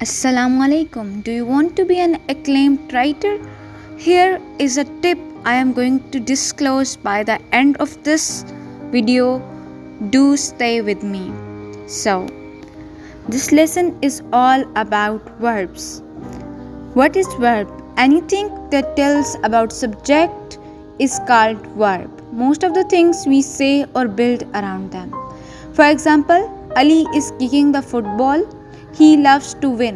Assalamu alaikum. Do you want to be an acclaimed writer? Here is a tip I am going to disclose by the end of this video. Do stay with me. So, this lesson is all about verbs. What is verb? Anything that tells about subject is called verb. Most of the things we say or build around them. For example, Ali is kicking the football. He loves to win.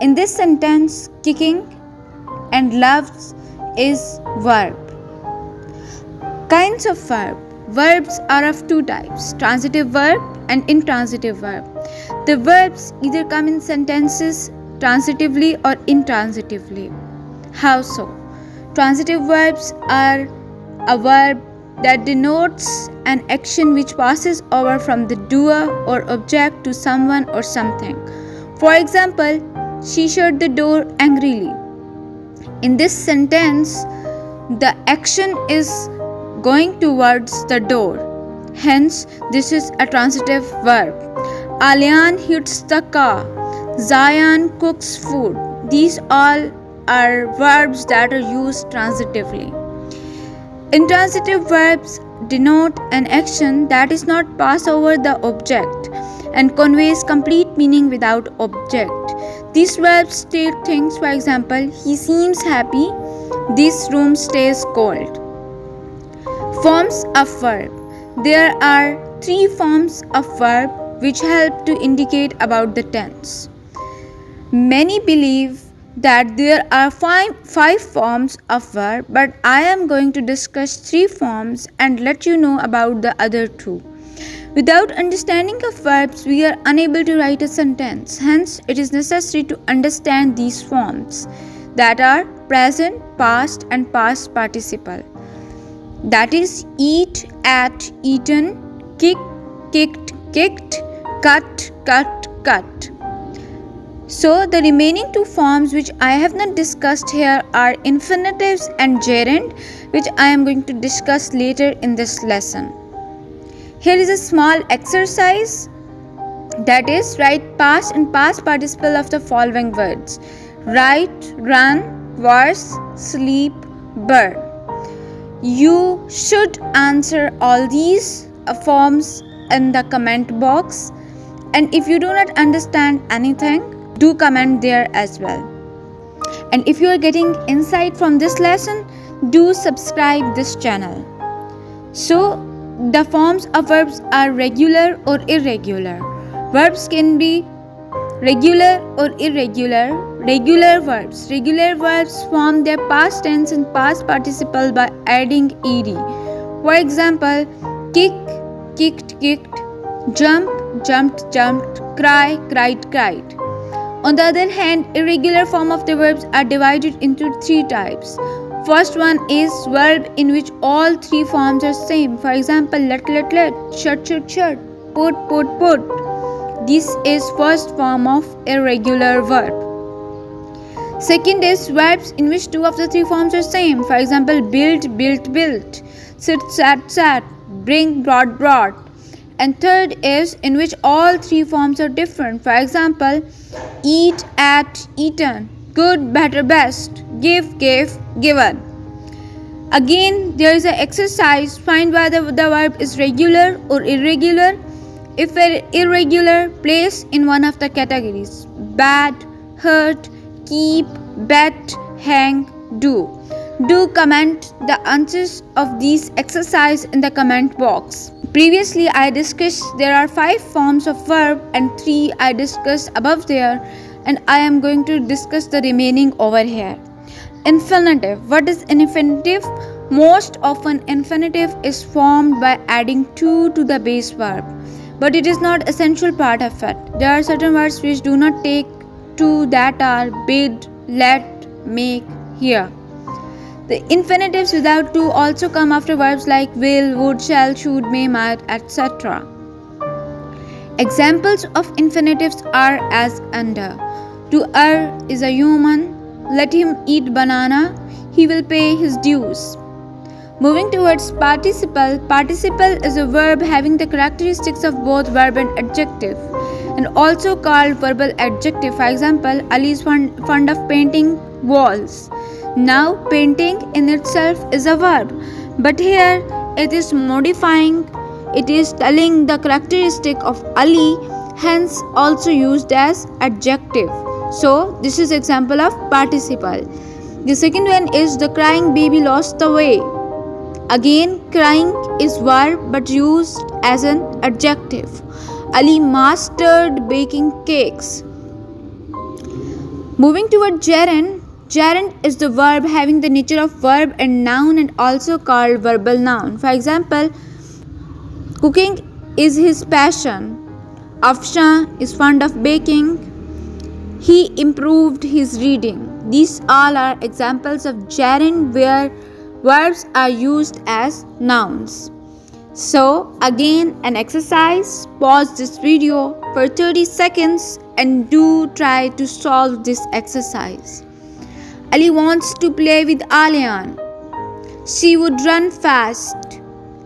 In this sentence, kicking and loves is verb. Kinds of verb. Verbs are of two types, transitive verb and intransitive verb. The verbs either come in sentences transitively or intransitively. How so? Transitive verbs are a verb that denotes an action which passes over from the doer or object to someone or something. For example, she shut the door angrily. In this sentence, the action is going towards the door. Hence, this is a transitive verb. Aliyan hits the car. Zayan cooks food. These all are verbs that are used transitively. Intransitive verbs denote an action that is not pass over the object and conveys complete meaning without object. These verbs state things, for example, he seems happy, this room stays cold. Forms of verb. There are three forms of verb which help to indicate about the tense. Many believe that there are five forms of verb, but I am going to discuss three forms and let you know about the other two. Without understanding of verbs, we are unable to write a sentence. Hence, it is necessary to understand these forms that are present, past, and past participle. That is, eat, ate, eaten, kick, kicked, kicked, cut, cut, cut. So, the remaining two forms which I have not discussed here are infinitives and gerund, which I am going to discuss later in this lesson. Here is a small exercise, that is, write past and past participle of the following words: write, run, verse, sleep, burn. You should answer all these forms in the comment box, and if you do not understand anything, do comment there as well. And if you are getting insight from this lesson, do subscribe this channel. So, the forms of verbs are regular or irregular. Verbs can be regular or irregular. Regular verbs form their past tense and past participle by adding ed. For example, kick, kicked, kicked, jump, jumped, jumped, cry, cried, cried. On the other hand, irregular form of the verbs are divided into three types. First one is verb in which all three forms are same. For example, let, shut, shut, shut, put, put, put. This is first form of irregular verb. Second is verbs in which two of the three forms are same. For example, build, built, built, sit, sat, sat, bring, brought, brought. And third is in which all three forms are different. For example, eat, ate, eaten, good, better, best, give, gave, given. Again, there is an exercise. Find whether the verb is regular or irregular. If irregular, place in one of the categories: bad, hurt, keep, bet, hang, do. Do comment the answers of these exercises in the comment box. Previously, I discussed there are 5 forms of verb and 3 I discussed above there, and I am going to discuss the remaining over here. Infinitive. What is infinitive? Most often, infinitive is formed by adding to the base verb, but it is not essential part of it. There are certain words which do not take to, that are bid, let, make, hear. The infinitives without to also come after verbs like will, would, shall, should, may, might, etc. Examples of infinitives are as under. To err is a human. Let him eat banana. He will pay his dues. Moving towards participle. Participle is a verb having the characteristics of both verb and adjective. and also called verbal adjective. For example, Ali is fond of painting walls. Now, painting in itself is a verb, but here it is modifying, it is telling the characteristic of Ali, hence also used as adjective. So, this is example of participle. The second one is the crying baby lost the way. Again, crying is verb but used as an adjective. Ali mastered baking cakes. Moving toward gerund. Gerund is the verb having the nature of verb and noun and also called verbal noun. For example, cooking is his passion. Afshan is fond of baking. He improved his reading. These all are examples of gerund where verbs are used as nouns. So again, an exercise. Pause this video for 30 seconds and do try to solve this exercise. Ali wants to play with Aliyan. She would run fast.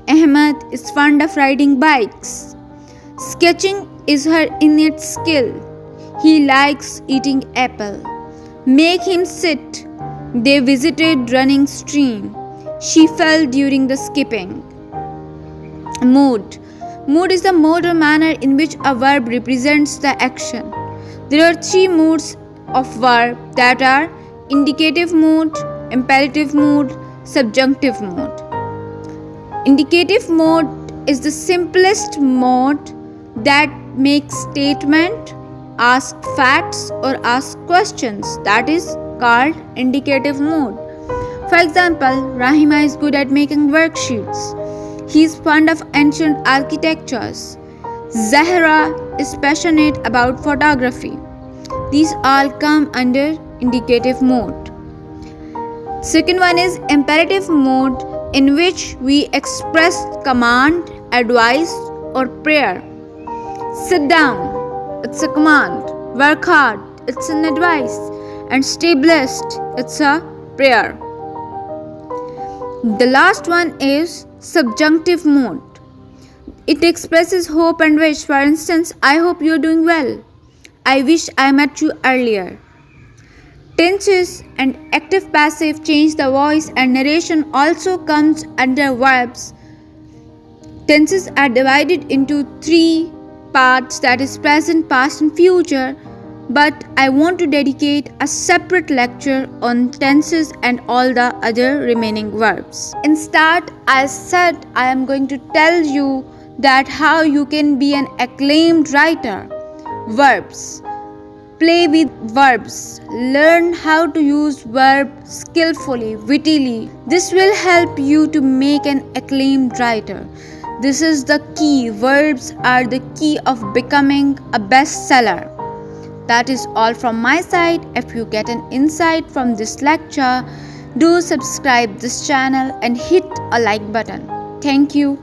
Ahmed is fond of riding bikes. Sketching is her innate skill. He likes eating apple. Make him sit. They visited running stream. She fell during the skipping. Mood. Mood is the mode or manner in which a verb represents the action. There are three moods of verb that are indicative mood, imperative mood, subjunctive mood. Indicative mode is the simplest mode that makes statement, ask facts or ask questions. That is called indicative mode. For example, Rahima is good at making worksheets. He is fond of ancient architectures. Zahra is passionate about photography. These all come under indicative mode. Second one is imperative mode, in which we express command, advice or prayer. Sit down, it's a command. Work hard, it's an advice. And stay blessed, it's a prayer. The last one is subjunctive mode. It expresses hope and wish. For instance, I hope you are doing well. I wish I met you earlier. Tenses and active passive change the voice, and narration also comes under verbs. Tenses are divided into three parts, that is present, past and future, but I want to dedicate a separate lecture on tenses and all the other remaining verbs. In start, I said I am going to tell you that how you can be an acclaimed writer. Verbs. Play with verbs. Learn how to use verb skillfully, wittily. This will help you to make an acclaimed writer. This is the key. Verbs are the key of becoming a bestseller. That is all from my side. If you get an insight from this lecture, do subscribe this channel and hit a like button. Thank you.